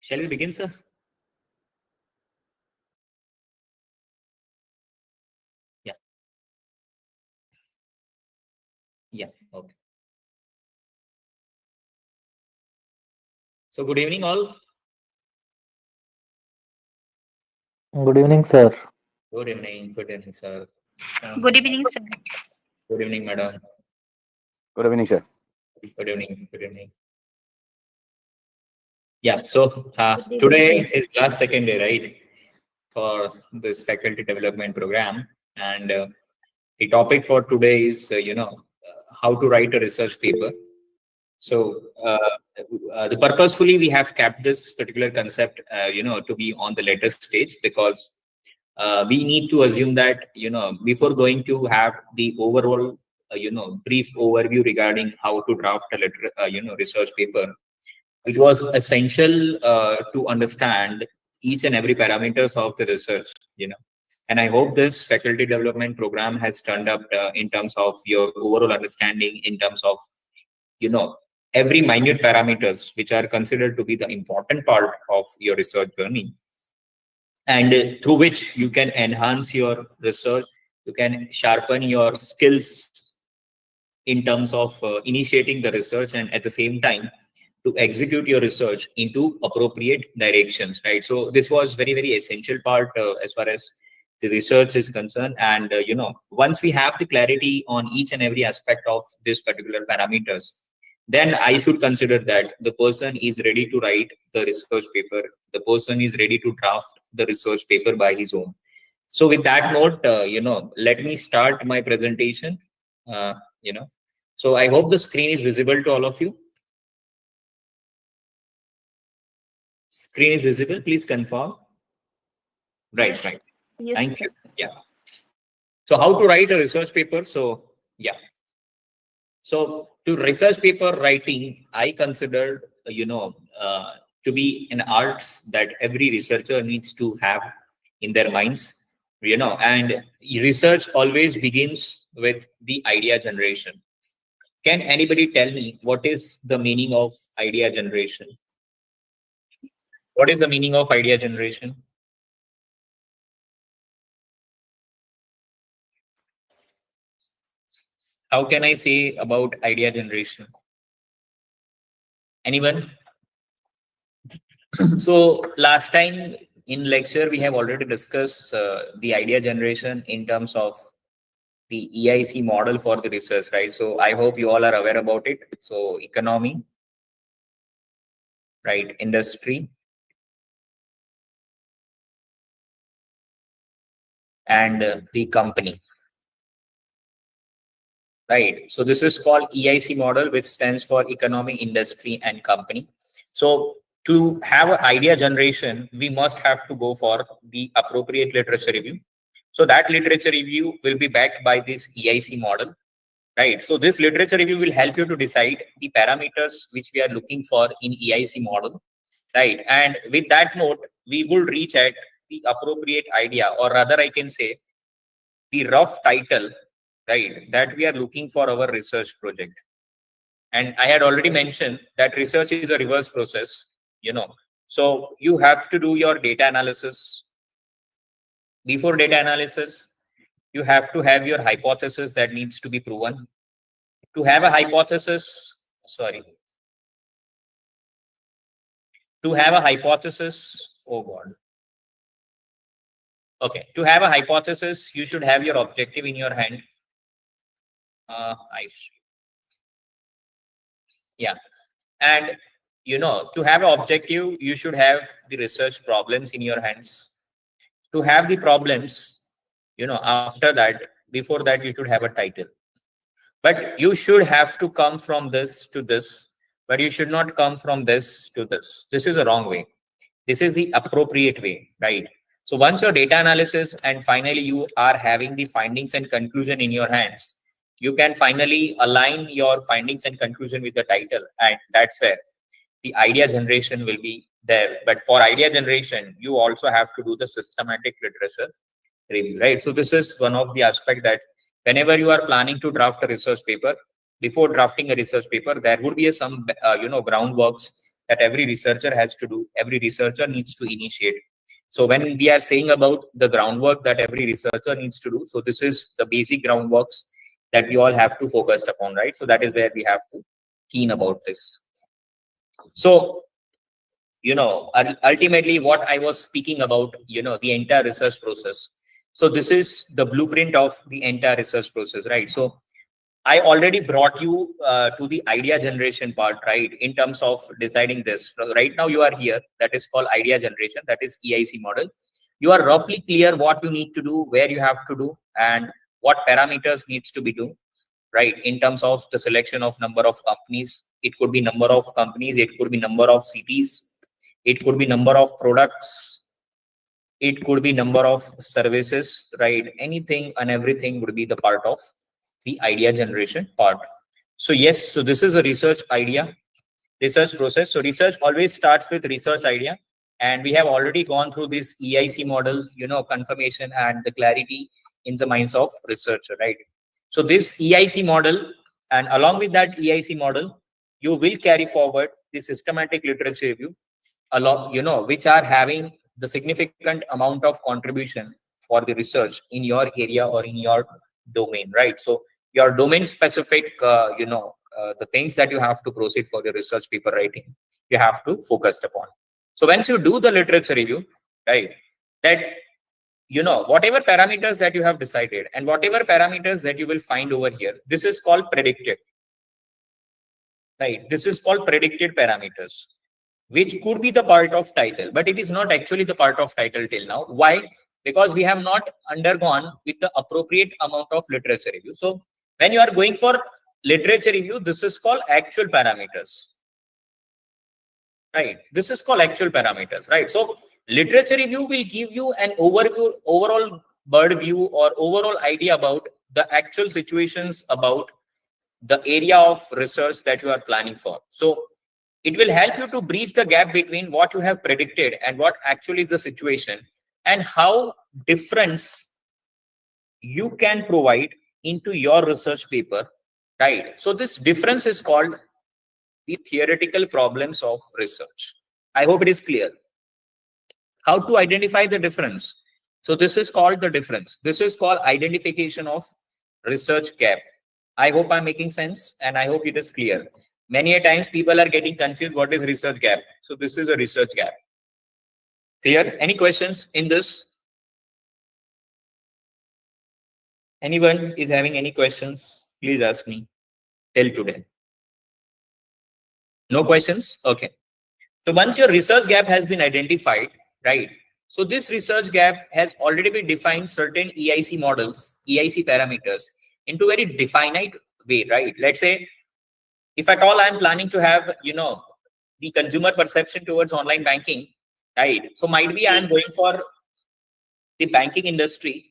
Shall we begin, sir? Yeah. Yeah. Okay. So good evening, all. Good evening, sir. Good evening. Good evening, sir. Good evening, sir. Good evening, madam. Good evening, sir. Good evening. Good evening. Yeah. So Good evening. today is last second day, right, for this faculty development program, and the topic for today is how to write a research paper. So the purposefully we have kept this particular concept, to be on the later stage, because we need to assume that before going to have the overall brief overview regarding how to draft a research paper, it was essential to understand each and every parameters of the research. And I hope this faculty development program has turned up in terms of your overall understanding, in terms of every minute parameters which are considered to be the important part of your research journey, and through which you can enhance your research, you can sharpen your skills in terms of initiating the research, and at the same time to execute your research into appropriate directions, right? So this was very, very essential part as far as the research is concerned. And once we have the clarity on each and every aspect of this particular parameters, then I should consider that the person is ready to write the research paper, the person is ready to draft the research paper by his own. So with that note, let me start my presentation. So I hope the screen is visible to all of you. Screen is visible, please confirm. Right. Yes, Thank sir. you. Yeah. So how to write a research paper? So yeah. So to research paper writing, I consider to be an arts that every researcher needs to have in their minds. And research always begins with the idea generation. Can anybody tell me what is the meaning of idea generation? What is the meaning of idea generation? How can I say about idea generation? Anyone? So last time in lecture, we have already discussed the idea generation in terms of the EIC model for the research, right? So I hope you all are aware about it. So economy, right? Industry, and the company, right? So this is called EIC model, which stands for economy, industry, and company. So to have an idea generation, we must have to go for the appropriate literature review. So that literature review will be backed by this EIC model, right? So this literature review will help you to decide the parameters which we are looking for in EIC model, right? And with that note, we will reach at the appropriate idea, or rather I can say the rough title, right, that we are looking for our research project. And I had already mentioned that research is a reverse process, so you have to do your data analysis. Before data analysis, you have to have your hypothesis that needs to be proven. To have a hypothesis, oh God. Okay, to have a hypothesis, you should have your objective in your hand. Yeah. And to have an objective, you should have the research problems in your hands. To have the problems, after that, before that, you should have a title. But you should have to come from this to this, but you should not come from this to this. This is a wrong way. This is the appropriate way, right? So once your data analysis and finally you are having the findings and conclusion in your hands, you can finally align your findings and conclusion with the title, and that's where the idea generation will be there. But for idea generation, you also have to do the systematic literature review, right? So this is one of the aspects that whenever you are planning to draft a research paper, before drafting a research paper, there would be some groundworks that every researcher has to do, every researcher needs to initiate. So when we are saying about the groundwork that every researcher needs to do, so this is the basic groundworks that we all have to focus upon, right? So that is where we have to keen about this. So, ultimately what I was speaking about, the entire research process. So this is the blueprint of the entire research process, right? So I already brought you to the idea generation part, right? In terms of deciding this. So right now you are here, that is called idea generation, that is EIC model. You are roughly clear what you need to do, where you have to do, and what parameters needs to be done, right? In terms of the selection of number of companies, it could be number of companies, it could be number of cities, it could be number of products, it could be number of services, right? Anything and everything would be the part of the idea generation part. So yes, so this is a research process. So research always starts with research idea, and we have already gone through this EIC model, confirmation and the clarity in the minds of researcher, right? So this EIC model, and along with that EIC model, you will carry forward the systematic literature review, which are having the significant amount of contribution for the research in your area or in your domain, right? So your domain specific, the things that you have to proceed for the research paper writing, you have to focus upon. So once you do the literature review, right, that whatever parameters that you have decided and whatever parameters that you will find over here, this is called predicted, right? This is called predicted parameters, which could be the part of title, but it is not actually the part of title till now. Why? Because we have not undergone with the appropriate amount of literature review. So when you are going for literature review, this is called actual parameters, right? This is called actual parameters, right? So literature review will give you an overview, overall bird view or overall idea about the actual situations about the area of research that you are planning for. So it will help you to bridge the gap between what you have predicted and what actually is the situation, and how difference you can provide into your research paper, right? So this difference is called the theoretical problems of research. I hope it is clear. How to identify the difference? So this is called the difference. This is called identification of research gap. I hope I'm making sense, and I hope it is clear. Many a times people are getting confused what is research gap. So this is a research gap. Clear? Any questions in this? Anyone is having any questions? Please ask me till today. No questions? Okay. So once your research gap has been identified, right? So this research gap has already been defined certain EIC models, EIC parameters into very definite way, right? Let's say, if at all I'm planning to have, the consumer perception towards online banking, right? So might be I'm going for the banking industry,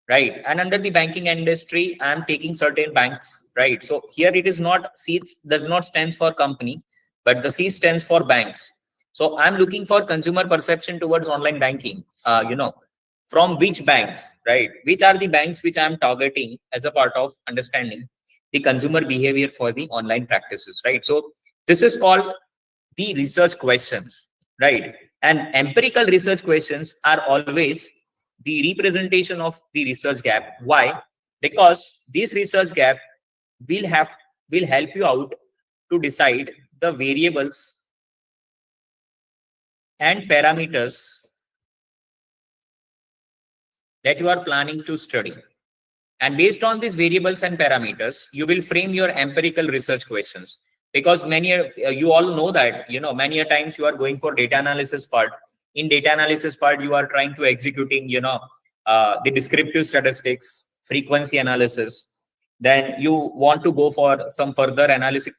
right? And under the banking industry, I'm taking certain banks, right? So here it is not, C does not stand for company, but the C stands for banks. So I'm looking for consumer perception towards online banking, from which banks, right? Which are the banks which I'm targeting as a part of understanding the consumer behavior for the online practices, right? So this is called the research questions, right? And empirical research questions are always the representation of the research gap. Why? Because this research gap will help you out to decide the variables and parameters that you are planning to study. And based on these variables and parameters, you will frame your empirical research questions. Because you all know that, many a times you are going for data analysis part. In data analysis part, you are trying to executing, the descriptive statistics, frequency analysis. Then you want to go for some further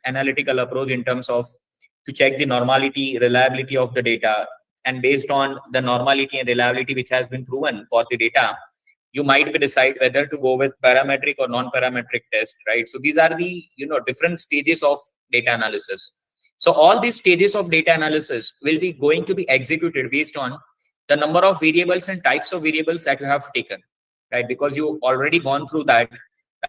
analytical approach in terms of to check the normality, reliability of the data. And based on the normality and reliability which has been proven for the data, you might decide whether to go with parametric or non-parametric test, right? So these are the different stages of data analysis. So all these stages of data analysis will be going to be executed based on the number of variables and types of variables that you have taken, right? Because you already gone through that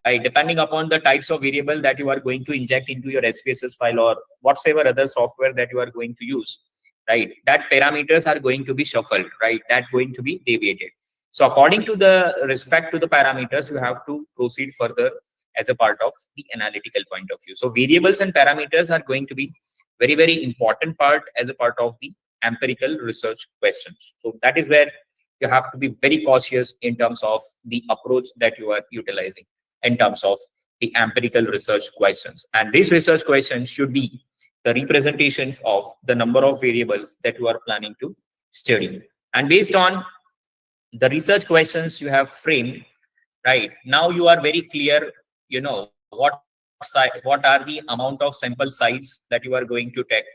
right? Depending upon the types of variable that you are going to inject into your SPSS file or whatsoever other software that you are going to use, right? That parameters are going to be shuffled, right? That going to be deviated. So according to the respect to the parameters, you have to proceed further as a part of the analytical point of view. So variables and parameters are going to be very, very important part as a part of the empirical research questions. So that is where you have to be very cautious in terms of the approach that you are utilizing in terms of the empirical research questions. And these research questions should be the representations of the number of variables that you are planning to study. And based on the research questions you have framed, right, now you are very clear, what are the amount of sample size that you are going to take,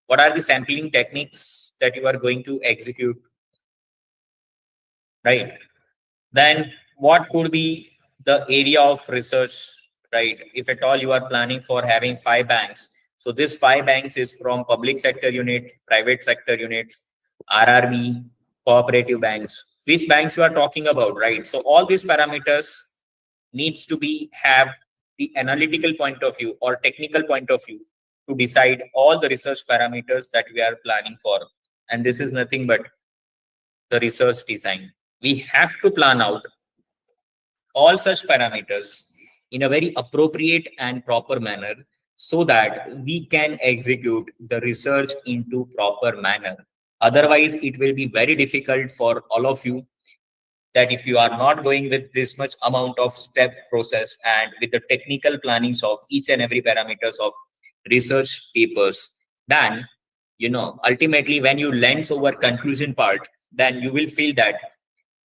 what are the sampling techniques that you are going to execute, right? Then what could be the area of research, right? If at all you are planning for having 5 banks, so this 5 banks is from public sector unit, private sector units, RRB, cooperative banks, which banks you are talking about, right? So all these parameters needs to be have the analytical point of view or technical point of view to decide all the research parameters that we are planning for. And this is nothing but the research design. We have to plan out all such parameters in a very appropriate and proper manner so that we can execute the research into proper manner. Otherwise, it will be very difficult for all of you that if you are not going with this much amount of step process and with the technical plannings of each and every parameters of research papers, then ultimately when you lens over conclusion part, then you will feel that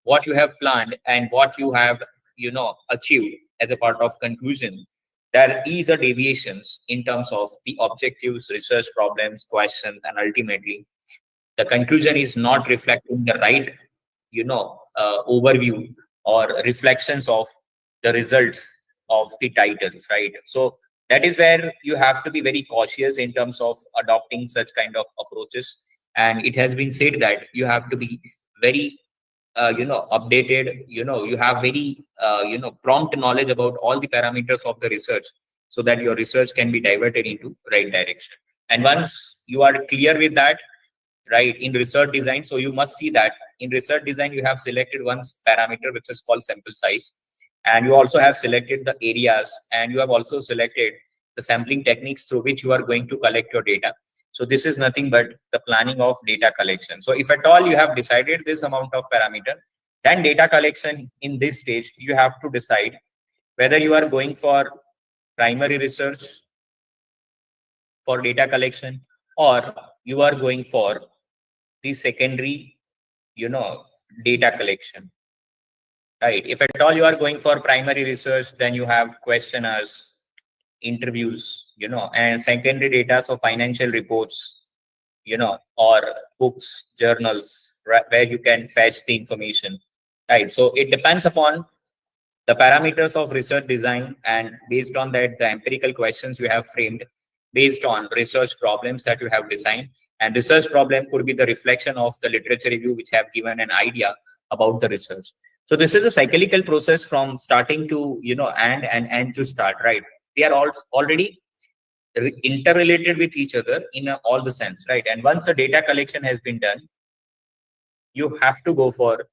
what you have planned and what you have achieved as a part of conclusion, there is a deviations in terms of the objectives, research problems, questions, and ultimately the conclusion is not reflecting the right overview or reflections of the results of the titles, right? So that is where you have to be very cautious in terms of adopting such kind of approaches. And it has been said that you have to be very updated, you have very prompt knowledge about all the parameters of the research so that your research can be diverted into right direction. And once you are clear with that, right, in research design, so you must see that in research design you have selected one parameter which is called sample size, and you also have selected the areas, and you have also selected the sampling techniques through which you are going to collect your data. So this is nothing but the planning of data collection. So if at all you have decided this amount of parameter, then data collection in this stage you have to decide whether you are going for primary research for data collection or you are going for the secondary data collection, right? If at all you are going for primary research, then you have questionnaires, interviews, and secondary data, so financial reports, or books, journals, right, where you can fetch the information, right? So it depends upon the parameters of research design, and based on that, the empirical questions you have framed based on research problems that you have designed. And research problem could be the reflection of the literature review which have given an idea about the research. So this is a cyclical process from starting to and end to start, right? They are all already interrelated with each other in all the sense, right? And once the data collection has been done, you have to go for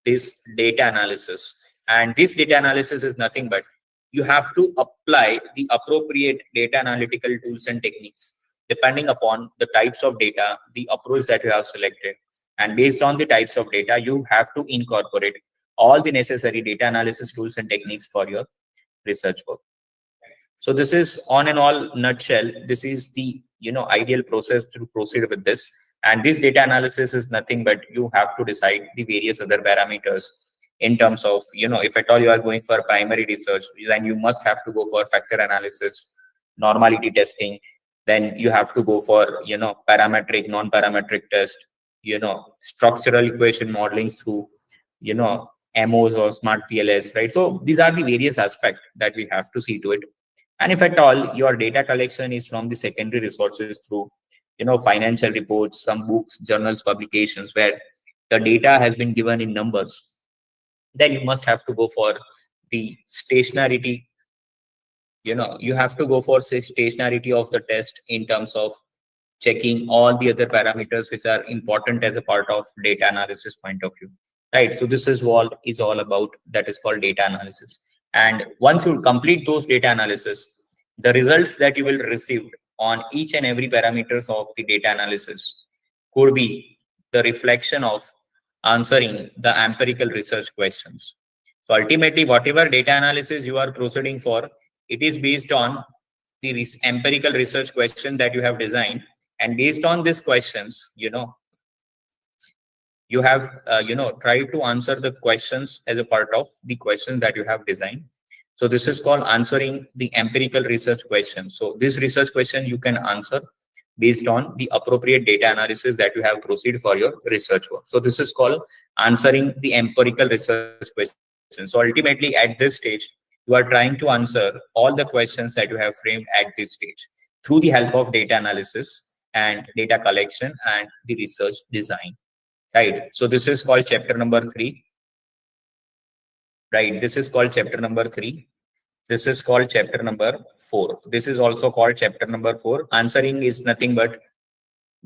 this data analysis. And this data analysis is nothing but you have to apply the appropriate data analytical tools and techniques depending upon the types of data, the approach that you have selected. And based on the types of data, you have to incorporate all the necessary data analysis tools and techniques for your research work. So this is on and all nutshell, this is the ideal process to proceed with this. And this data analysis is nothing but you have to decide the various other parameters in terms of if at all you are going for primary research, then you must have to go for factor analysis, normality testing. Then you have to go for parametric, non-parametric test, structural equation modeling through MOs or smart PLS, right? So these are the various aspects that we have to see to it. And if at all your data collection is from the secondary resources through financial reports, some books, journals, publications where the data has been given in numbers, then you must have to go for the stationarity. You have to go for stationarity of the test in terms of checking all the other parameters which are important as a part of data analysis point of view, right? So this is what is all about, that is called data analysis. And once you complete those data analysis, the results that you will receive on each and every parameters of the data analysis could be the reflection of answering the empirical research questions. So ultimately, whatever data analysis you are proceeding for, it is based on the empirical research question that you have designed, and based on these questions, you have tried to answer the questions as a part of the question that you have designed. So this is called answering the empirical research question. So this research question you can answer based on the appropriate data analysis that you have proceeded for your research work. So this is called answering the empirical research question. So ultimately, at this stage, you are trying to answer all the questions that you have framed at this stage through the help of data analysis and data collection and the research design, right? So this is called chapter number 3, right? This is called chapter number 3. This is called chapter number 4. This is also called chapter number 4. Answering is nothing but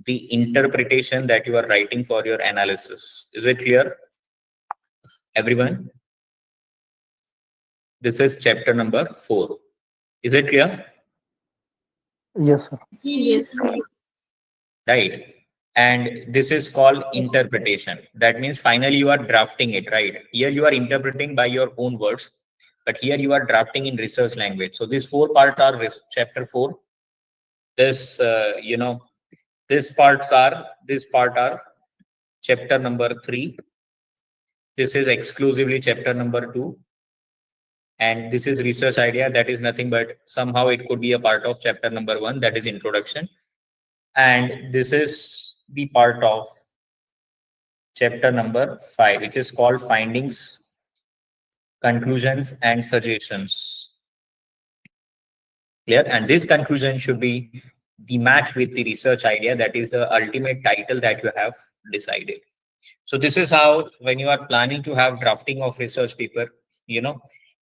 the interpretation that you are writing for your analysis. Is it clear, everyone? This is chapter number 4. Is it clear? Yes, sir. Yes. Right. And this is called interpretation. That means finally you are drafting it, right? Here you are interpreting by your own words, but here you are drafting in research language. So these 4 parts are chapter 4. This, this part are chapter number 3. This is exclusively chapter number 2. And this is research idea. That is nothing but somehow it could be a part of chapter number 1, that is introduction. And this is the part of chapter number 5, which is called findings, conclusions, and suggestions. Clear? And this conclusion should be the match with the research idea. That is the ultimate title that you have decided. So this is how, when you are planning to have drafting of research paper,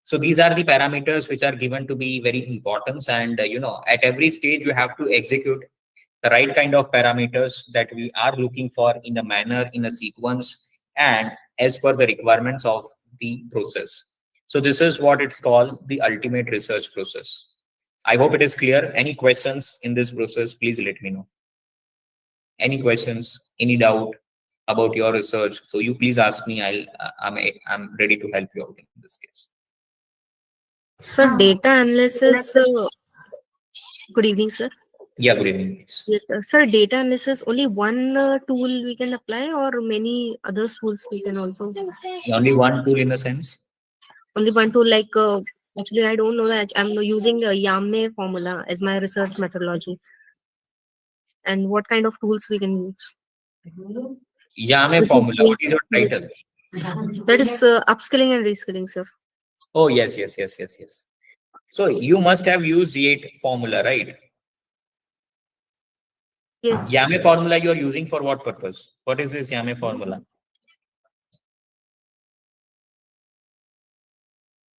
so these are the parameters which are given to be very important. And, at every stage, you have to execute the right kind of parameters that we are looking for in a manner, in a sequence, and as per the requirements of the process. So this is what it's called, the ultimate research process. I hope it is clear. Any questions in this process, please let me know. Any questions, any doubt about your research? So you please ask me. I'm ready to help you out in this case. So data analysis. Good evening, sir. Yeah, good evening, please. Yes, sir. Sir, data analysis, only one tool we can apply, or many other tools we can also? Only one tool in a sense. Only one tool, like actually I don't know that I'm using the YAME formula as my research methodology. And what kind of tools we can use? YAME Which is formula. What is your which- title? That is upskilling and reskilling, sir. Oh, yes. So you must have used Y8 formula, right? Yes. YAME formula you are using for what purpose? What is this YAME formula?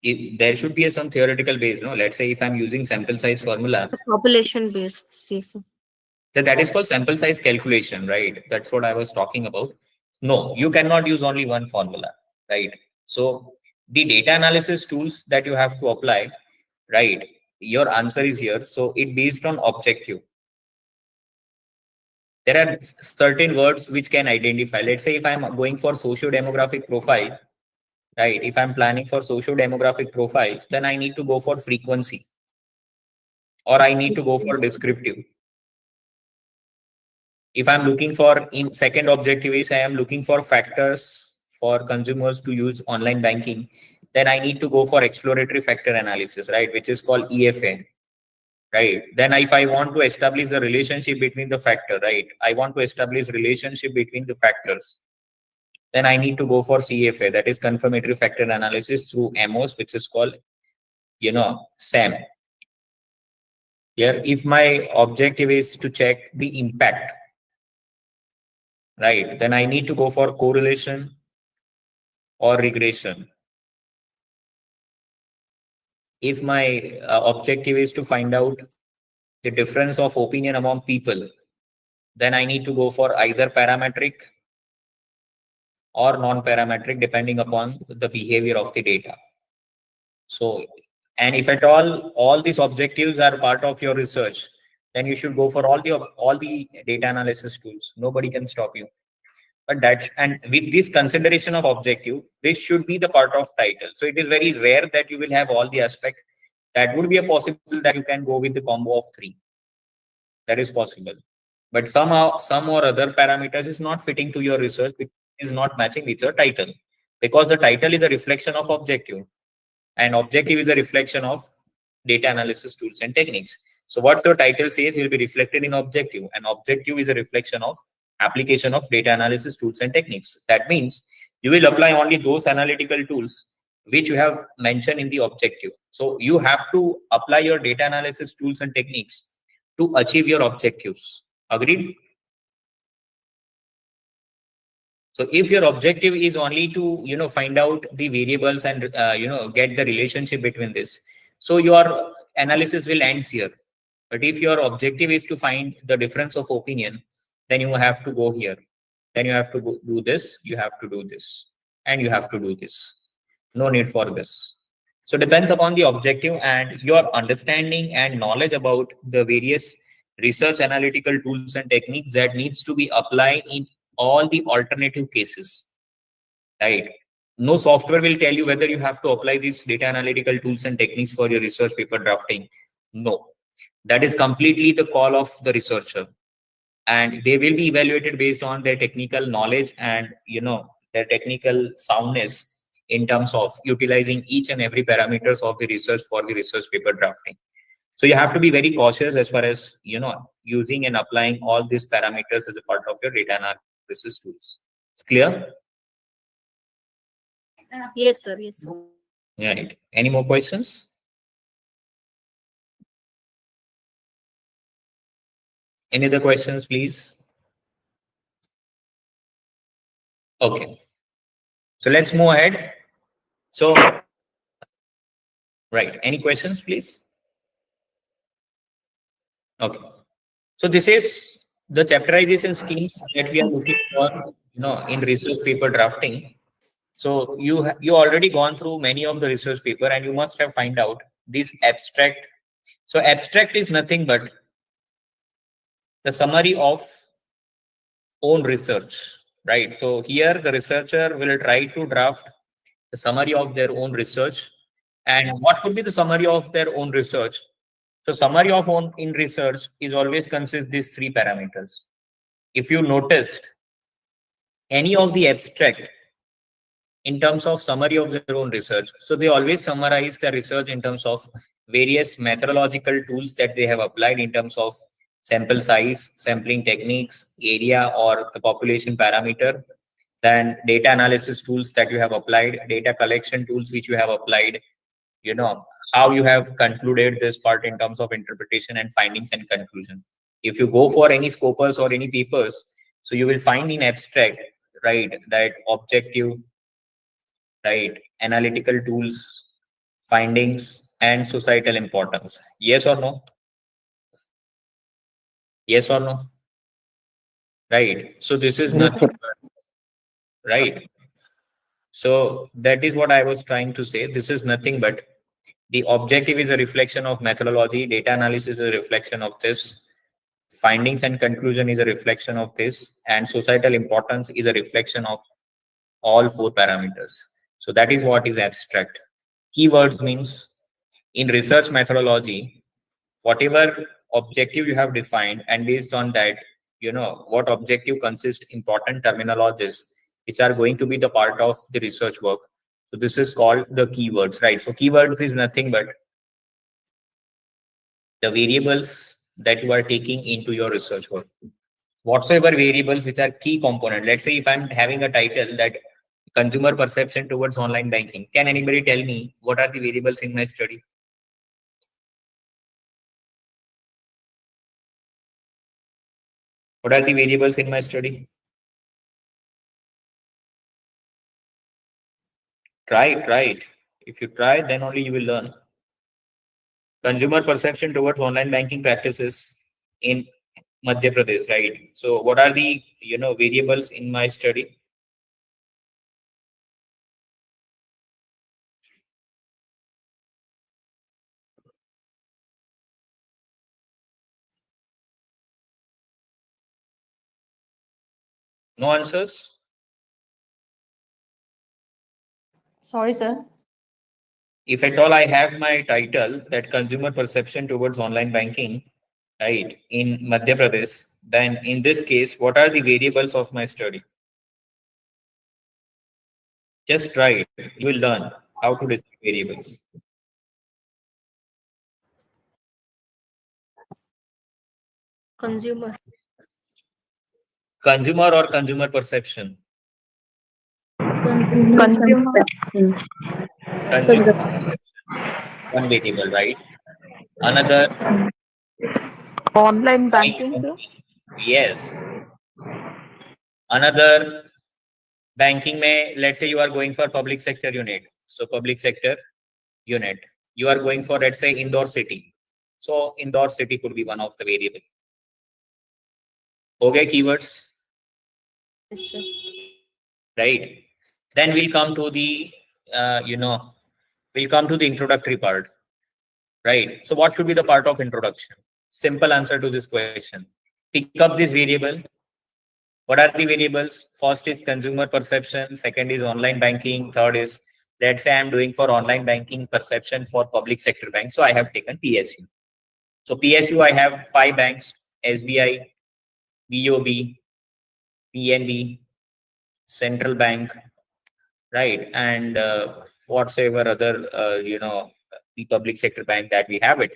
There should be some theoretical base, no? Let's say if I'm using sample size formula, Population based, yes, sir. that is called sample size calculation, right? That's what I was talking about. No, you cannot use only one formula, right? So the data analysis tools that you have to apply, right? Your answer is here. So it based on objective. There are certain words which can identify. Let's say if I'm going for socio-demographic profile, right? If I'm planning for socio-demographic profiles, then I need to go for frequency, or I need to go for descriptive. If I'm looking for, in second objective is I am looking for factors for consumers to use online banking, then I need to go for exploratory factor analysis, right? Which is called EFA, right? Then if I want to establish the relationship between the factor, right? I want to establish relationship between the factors. Then I need to go for CFA, that is confirmatory factor analysis through MOS, which is called, SAM. Here, if my objective is to check the impact, right, then I need to go for correlation or regression. if my objective is to find out the difference of opinion among people, then I need to go for either parametric or non-parametric depending upon the behavior of the data. So, and if at all these objectives are part of your research, then you should go for all the data analysis tools. Nobody can stop you. But that, and with this consideration of objective, this should be the part of title. So it is very rare that you will have all the aspect. That would be a possible that you can go with the combo of three. That is possible. But somehow, some or other parameters is not fitting to your research, it is not matching with your title. Because the title is a reflection of objective, and objective is a reflection of data analysis tools and techniques. So what your title says will be reflected in objective, and objective is a reflection of application of data analysis tools and techniques. That means you will apply only those analytical tools which you have mentioned in the objective. So you have to apply your data analysis tools and techniques to achieve your objectives. Agreed? So if your objective is only to find out the variables and get the relationship between this, so your analysis will end here. But if your objective is to find the difference of opinion, then you have to go here. Then you have to do this, you have to do this, and you have to do this. No need for this. So depends upon the objective and your understanding and knowledge about the various research analytical tools and techniques that needs to be applied in all the alternative cases, right? No software will tell you whether you have to apply these data analytical tools and techniques for your research paper drafting. No, that is completely the call of the researcher, and they will be evaluated based on their technical knowledge and their technical soundness in terms of utilizing each and every parameters of the research for the research paper drafting. So you have to be very cautious as far as using and applying all these parameters as a part of your data analysis tools. It's clear? Yes, sir. Yes. Right. Any more questions? Any other questions, please? Okay. So let's move ahead. So, right. Any questions, please? Okay. So this is the chapterization schemes that we are looking for, in research paper drafting. So you already gone through many of the research paper, and you must have find out this abstract. So abstract is nothing but the summary of own research, right? So here the researcher will try to draft the summary of their own research. And what could be the summary of their own research? So summary of own in research is always consists these three parameters. If you noticed any of the abstract in terms of summary of their own research, so they always summarize their research in terms of various methodological tools that they have applied in terms of sample size, sampling techniques, area or the population parameter, then data analysis tools that you have applied, data collection tools which you have applied, how you have concluded this part in terms of interpretation and findings and conclusion. If you go for any scopus or any papers, so you will find in abstract, right, that objective, right, analytical tools, findings, and societal importance. Yes or no? Yes or no? Right. So this is Yes, nothing, sir. right? So that is what I was trying to say. This is nothing but the objective is a reflection of methodology, data analysis is a reflection of this, findings and conclusion is a reflection of this, and societal importance is a reflection of all four parameters. So that is what is abstract. Keywords means in research methodology, whatever objective you have defined, and based on that, what objective consists important terminologies which are going to be the part of the research work. So this is called the keywords, right? So keywords is nothing but the variables that you are taking into your research work. Whatsoever variables which are key component. Let's say if I'm having a title that consumer perception towards online banking, can anybody tell me what are the variables in my study? What are the variables in my study? Try it, try it. If you try, then only you will learn. consumer perception towards online banking practices in Madhya Pradesh, right? So what are the variables in my study? No answers? Sorry, sir. If at all I have my title that consumer perception towards online banking, right, in Madhya Pradesh, then in this case, what are the variables of my study? Just try it. You will learn how to decide variables. Consumer. Consumer or consumer perception? Consumer. Consumer perception, one variable, right? Another Online banking, yes. Another banking may, let's say you are going for public sector unit. So public sector unit, you are going for, let's say, Indore city. So Indore city could be one of the variable. Okay, keywords, Yes, sir. right? Then we'll come to the, we'll come to the introductory part, right? So what should be the part of introduction? Simple answer to this question. Pick up this variable. What are the variables? First is consumer perception. Second is online banking. Third is, let's say I'm doing for online banking perception for public sector banks. So I have taken PSU. So PSU, I have 5 banks: SBI, BOB, PNB, Central Bank, right? And whatsoever other, the public sector bank that we have it,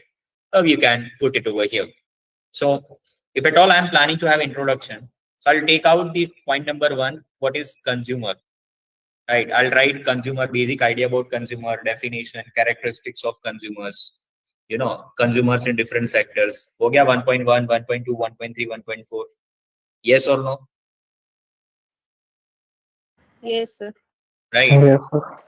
you can put it over here. So if at all I'm planning to have introduction, so I'll take out the point number 1, what is consumer, right? I'll write consumer, basic idea about consumer, definition, characteristics of consumers, consumers in different sectors. Ho gaya 1.1, 1.2, 1.3, 1.4. Yes or no? Yes, sir. Right. Yes, sir.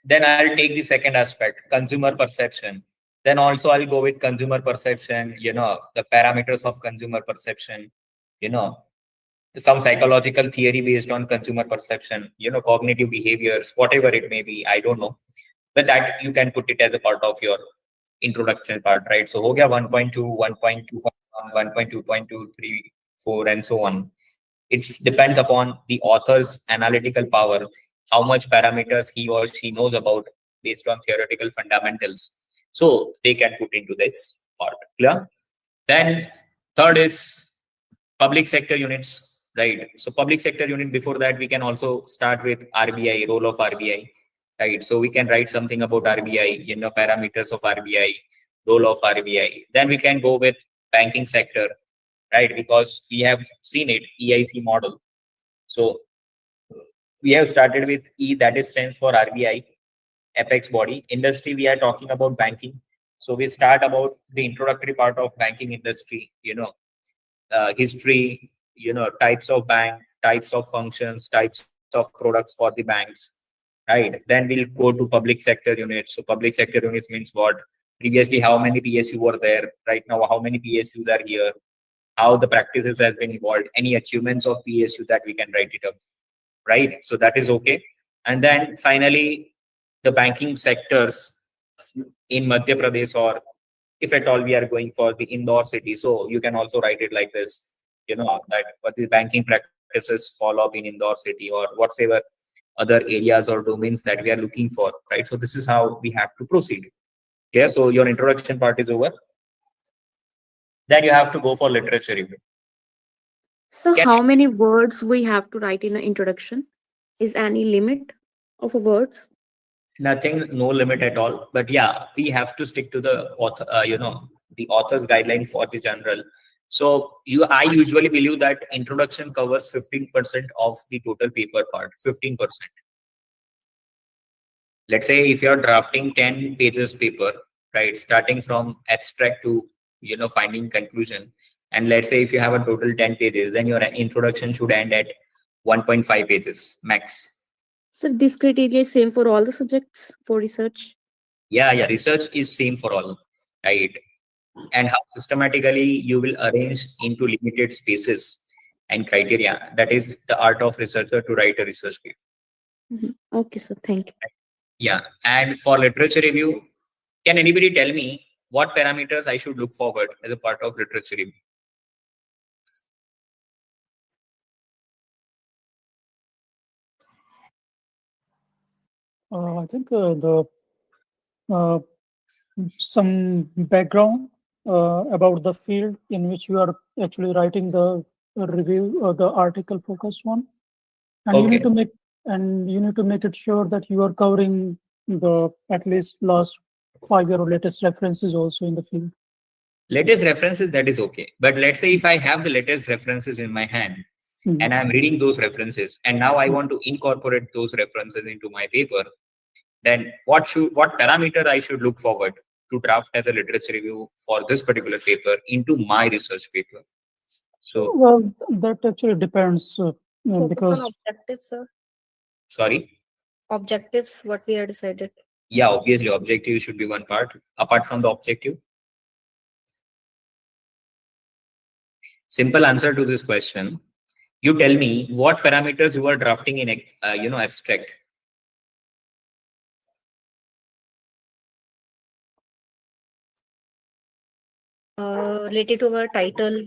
Then I'll take the second aspect, consumer perception. Then also I'll go with consumer perception, the parameters of consumer perception, some psychological theory based on consumer perception, cognitive behaviors, whatever it may be, I don't know. But that you can put it as a part of your introduction part, right? So ho gaya 1.2, 1.2, 1.2.23, 4, and so on. It depends upon the author's analytical power, how much parameters he or she knows about based on theoretical fundamentals. So they can put into this part. Clear? Then third is public sector units, right? So public sector unit, before that, we can also start with RBI, role of RBI, right? So we can write something about RBI, parameters of RBI, role of RBI. Then we can go with banking sector, right? Because we have seen it, EIC model. So we have started with E, that is stands for RBI, apex body. Industry, we are talking about banking. So we start about the introductory part of banking industry, history, types of bank, types of functions, types of products for the banks, right? Then we'll go to public sector units. So public sector units means what? Previously, how many PSU were there? Right now, how many PSUs are here? How the practices has been evolved, any achievements of PSU that we can write it up, right? So that is okay. And then finally, the banking sectors in Madhya Pradesh, or if at all we are going for the Indore city. So you can also write it like this, that what the banking practices follow up in Indore city or whatsoever other areas or domains that we are looking for, right? So this is how we have to proceed. Okay, so your introduction part is over. Then you have to go for literature review. So Can- how many words we have to write in an introduction? Is any limit of a words? Nothing, no limit at all. But yeah, we have to stick to the author, the author's guideline for the general. So I usually believe that introduction covers 15% of the total paper part, 15%. Let's say if you're drafting 10 pages paper, right, starting from abstract to, finding conclusion. And let's say if you have a total 10 pages, then your introduction should end at 1.5 pages max. So this criteria is same for all the subjects for research. Yeah, research is same for all, right? And how systematically you will arrange into limited spaces and criteria. That is the art of researcher to write a research paper. Okay, sir. Thank you. Yeah. And for literature review, can anybody tell me what parameters I should look forward as a part of literature review? I think the some background about the field in which you are actually writing the review or the article focused one, and you need to make it sure that you are covering the at least last 5 year or latest references also in the field. Latest references, that is okay. But let's say if I have the latest references in my hand and I'm reading those references, and now I want to incorporate those references into my paper, then what parameter I should look forward to draft as a literature review for this particular paper into my research paper? So, Well, that actually depends Focus because on objectives, sir. sorry. Objectives, what we have decided. Yeah, obviously objective should be one part. Apart from the objective, simple answer to this question. You tell me what parameters you are drafting in abstract. Related to our title.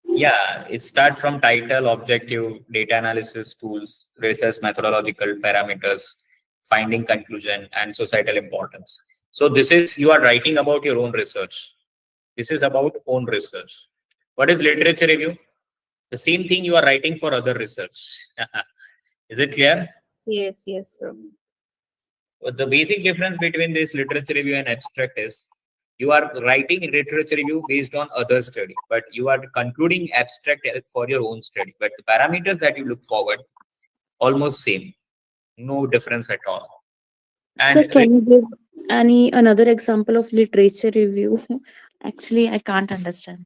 Yeah, it starts from title, objective, data analysis tools, research methodological parameters, finding conclusion, and societal importance. So this is, you are writing about your own research. This is about own research. What is literature review? The same thing you are writing for other research. Is it clear? Yes, sir. But the basic difference between this literature review and abstract is you are writing literature review based on other study, but you are concluding abstract for your own study. But the parameters that you look forward, almost same, no difference at all. Sir, And can you give another example of literature review? Actually, I can't understand.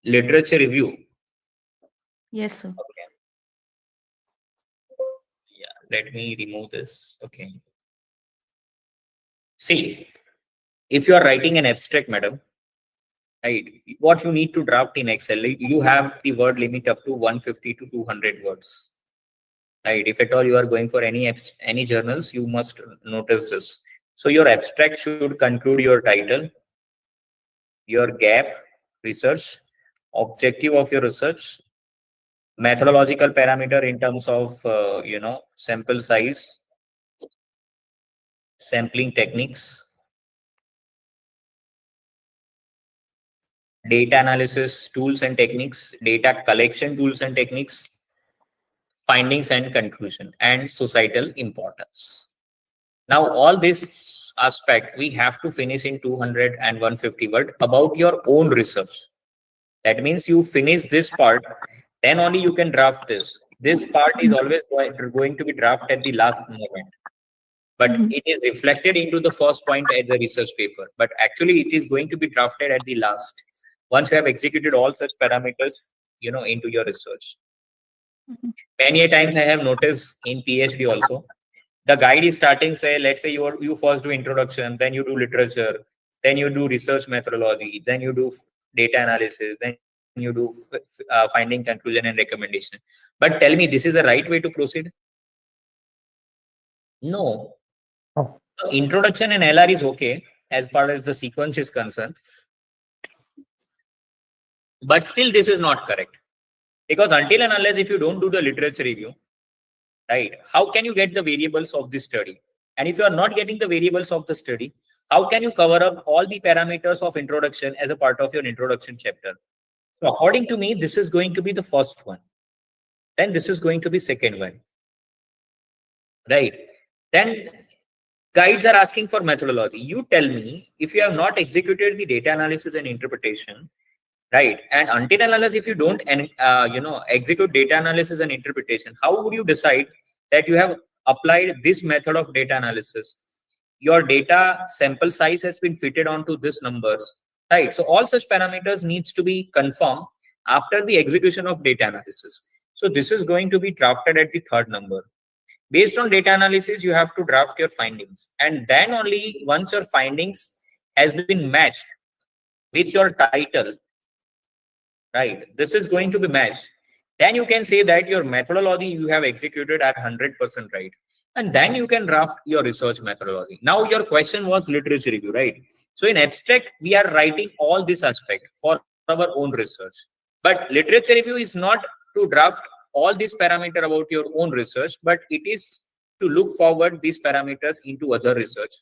literature review. Yes, sir. Okay. Yeah, let me remove this. Okay. See, if you are writing an abstract, madam, right, what you need to draft in Excel, you have the word limit up to 150 to 200 words. Right, if at all you are going for any journals, you must notice this. So your abstract should conclude your title, your gap, research, objective of your research, methodological parameter in terms of sample size, sampling techniques, data analysis tools and techniques, data collection tools and techniques, findings and conclusion, and societal importance. Now, all this aspect we have to finish in 200 and 150 word about your own research. That means you finish this part, then only you can draft this. This part is always going to be drafted at the last moment, but it is reflected into the first point at the research paper. But actually, it is going to be drafted at the last once you have executed all such parameters, into your research. Many a times I have noticed in PhD also, the guide is starting, say, let's say you first do introduction, then you do literature, then you do research methodology, then you do data analysis, then you do finding, conclusion, and recommendation. But tell me, this is the right way to proceed? No. Oh. Introduction and LR is okay as far as the sequence is concerned. But still, this is not correct. Because until and unless if you don't do the literature review, right, how can you get the variables of this study? And if you are not getting the variables of the study, how can you cover up all the parameters of introduction as a part of your introduction chapter? So according to me, this is going to be the first one. Then this is going to be second one. Right. Then guides are asking for methodology. You tell me, if you have not executed the data analysis and interpretation, right, and until and unless if you don't execute data analysis and interpretation, how would you decide that you have applied this method of data analysis? Your data sample size has been fitted onto this numbers, right? So all such parameters needs to be confirmed after the execution of data analysis. So this is going to be drafted at the third number. Based on data analysis, you have to draft your findings, and then only once your findings has been matched with your title, right? This is going to be matched. Then you can say that your methodology you have executed at 100% right. And then you can draft your research methodology. Now your question was literature review, right? So in abstract, we are writing all this aspect for our own research. But literature review is not to draft all these parameters about your own research, but it is to look forward these parameters into other research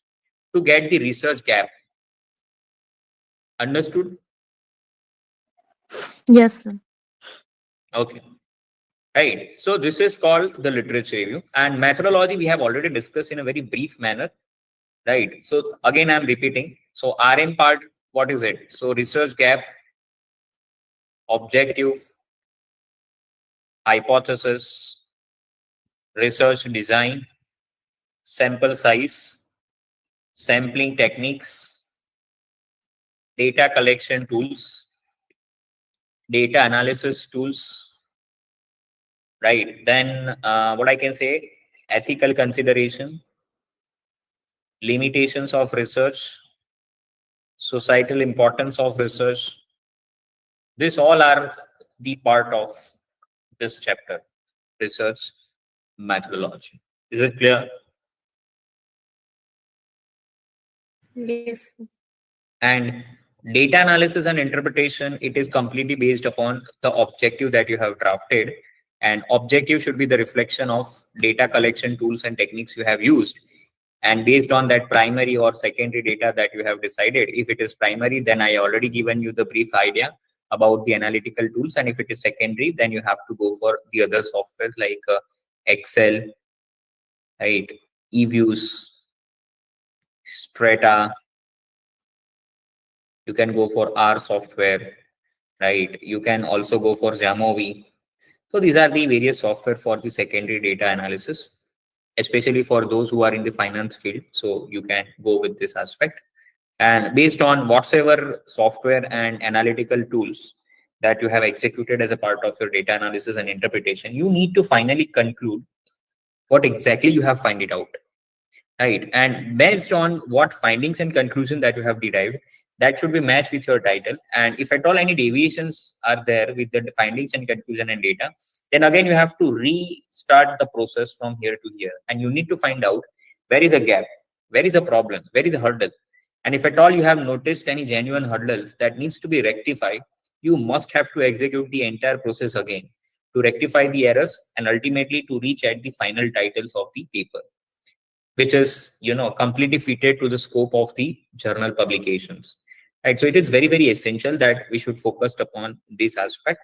to get the research gap. Understood? Yes, sir. Okay. Right. So this is called the literature review, and methodology we have already discussed in a very brief manner. Right. So again, I'm repeating. So RM part, what is it? So research gap, objective, hypothesis, research design, sample size, sampling techniques, data collection tools, data analysis tools, right? Then what I can say, ethical consideration, limitations of research, societal importance of research. This all are the part of this chapter, research methodology. Is it clear? Yes. And data analysis and interpretation, it is completely based upon the objective that you have drafted. And objective should be the reflection of data collection tools and techniques you have used. And based on that primary or secondary data that you have decided, if it is primary, then I already given you the brief idea about the analytical tools. And if it is secondary, then you have to go for the other softwares like Excel, right? eViews, Strata. You can go for R software, right? You can also go for Jamovi. So these are the various software for the secondary data analysis, especially for those who are in the finance field. So you can go with this aspect. And based on whatsoever software and analytical tools that you have executed as a part of your data analysis and interpretation, you need to finally conclude what exactly you have find it out. Right. And based on what findings and conclusion that you have derived, that should be matched with your title. And if at all any deviations are there with the findings and conclusion and data, then again you have to restart the process from here to here. And you need to find out where is a gap, where is a problem, where is the hurdle. And if at all you have noticed any genuine hurdles that needs to be rectified, you must have to execute the entire process again to rectify the errors and ultimately to reach at the final titles of the paper, which is completely fitted to the scope of the journal publications, right? So it is very, very essential that we should focus upon this aspect.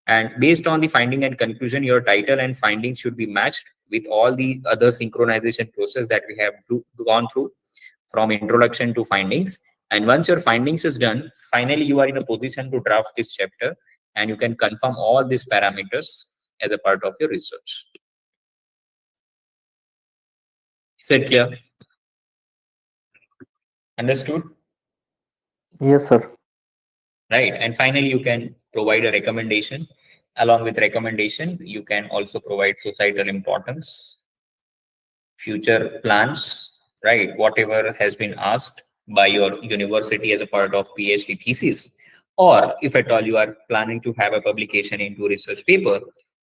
And based on the finding and conclusion, your title and findings should be matched with all the other synchronization process that we have gone through from introduction to findings. And once your findings is done, finally you are in a position to draft this chapter and you can confirm all these parameters as a part of your research. Is it clear? Understood? Yes, sir. Right. And finally, you can provide a recommendation. Along with recommendation, you can also provide societal importance, future plans, right? Whatever has been asked by your university as a part of PhD thesis, or if at all you are planning to have a publication into research paper,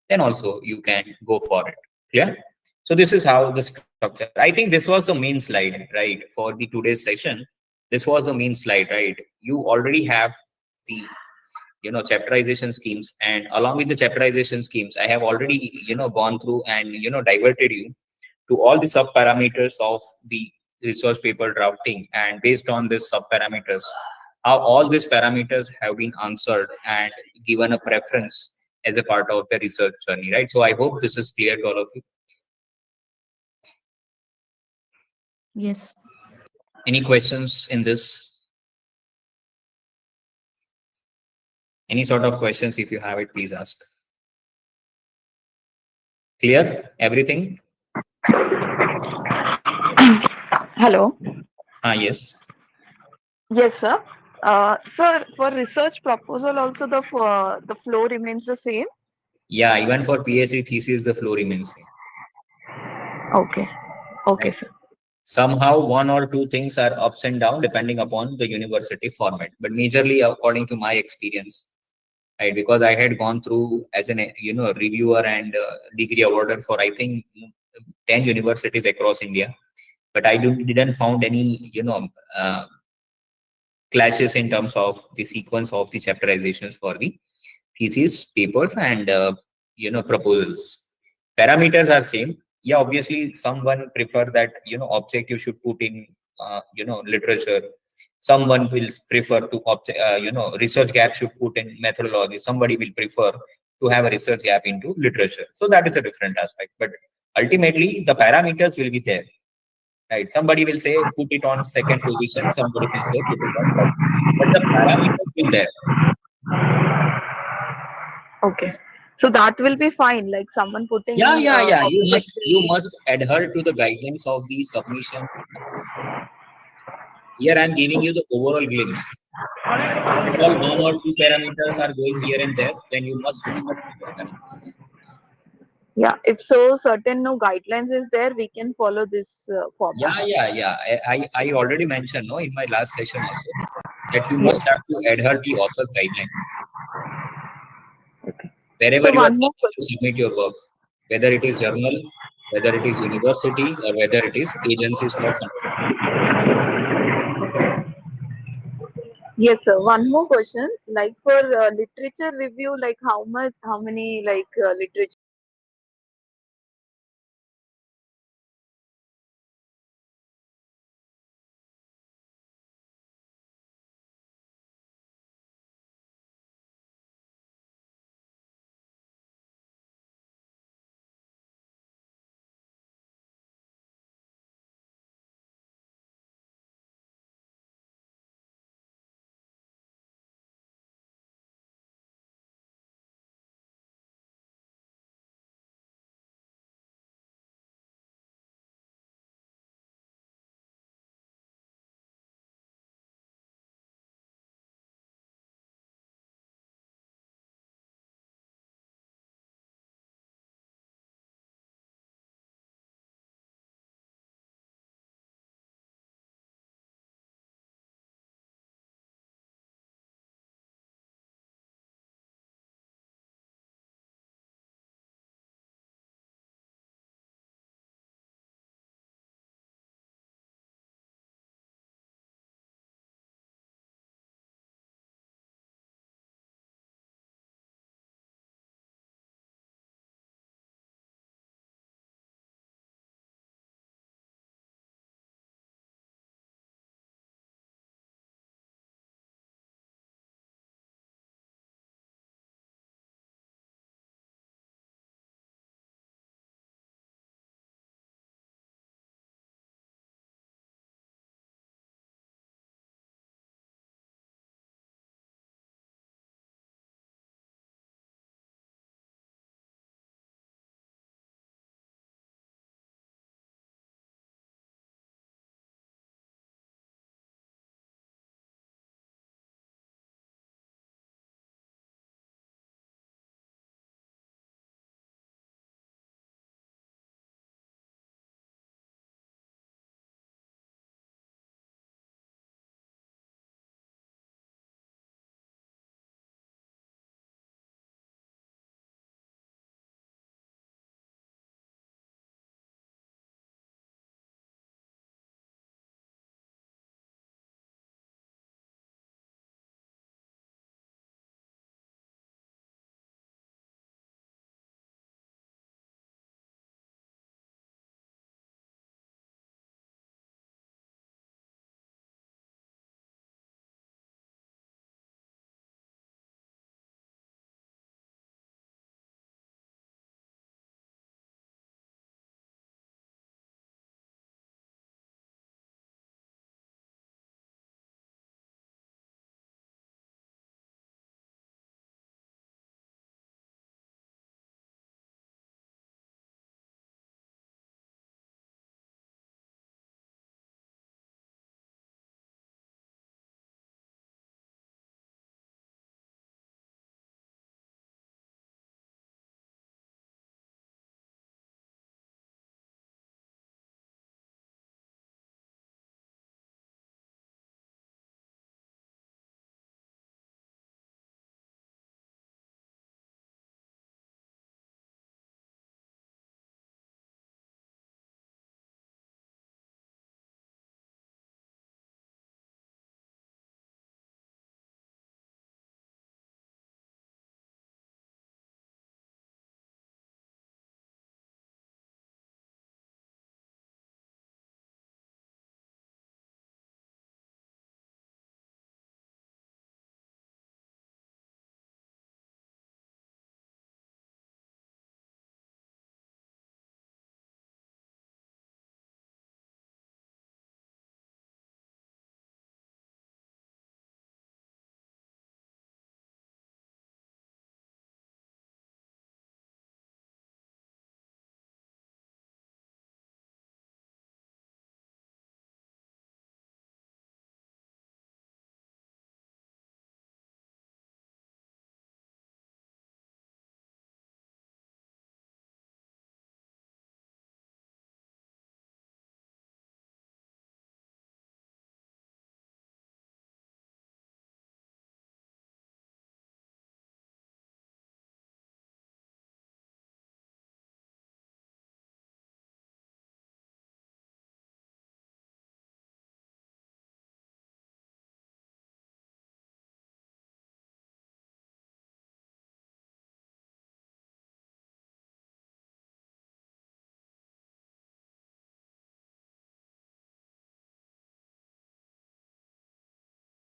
then also you can go for it. Clear? So this is how the structure. I think this was the main slide, right? For the today's session, this was the main slide, right? You already have the chapterization schemes, and along with the chapterization schemes, I have already gone through and diverted you to all the sub parameters of the research paper drafting, and based on this sub parameters, how all these parameters have been answered and given a preference as a part of the research journey, right? So I hope this is clear to all of you. Yes. Any questions in this? Any sort of questions, if you have it, please ask. Clear? Everything? Hello. Yes. Yes, sir. Sir, for research proposal also the flow remains the same? Yeah, even for PhD thesis, the flow remains same. Okay. Okay, Right. sir. Somehow one or two things are ups and down depending upon the university format, but majorly according to my experience, right? Because I had gone through as an reviewer and degree awarder for I think 10 universities across India, but I didn't found any clashes in terms of the sequence of the chapterizations for the thesis papers and proposals. Parameters are same. Yeah, obviously someone prefer that objective should put in literature. Someone will prefer to research gap should put in methodology. Somebody will prefer to have a research gap into literature. So that is a different aspect. But ultimately the parameters will be there. Right. Somebody will say put it on second position, somebody can say put it on third position. But the parameters will there. Okay. So that will be fine. Like someone putting Yeah. You objective. must adhere to the guidelines of the submission. Here I am giving you the overall glimpse. If at all one or two parameters are going here and there, then you must respect the parameters. Yeah, if so certain no guidelines is there, we can follow this format. Yeah. I already mentioned in my last session also that you must have to adhere to author's guidelines. Wherever So you are one more planning to submit your work, whether it is journal, whether it is university, or whether it is agencies for funding. Yes, sir. One more question. Like for literature review, like how many like literature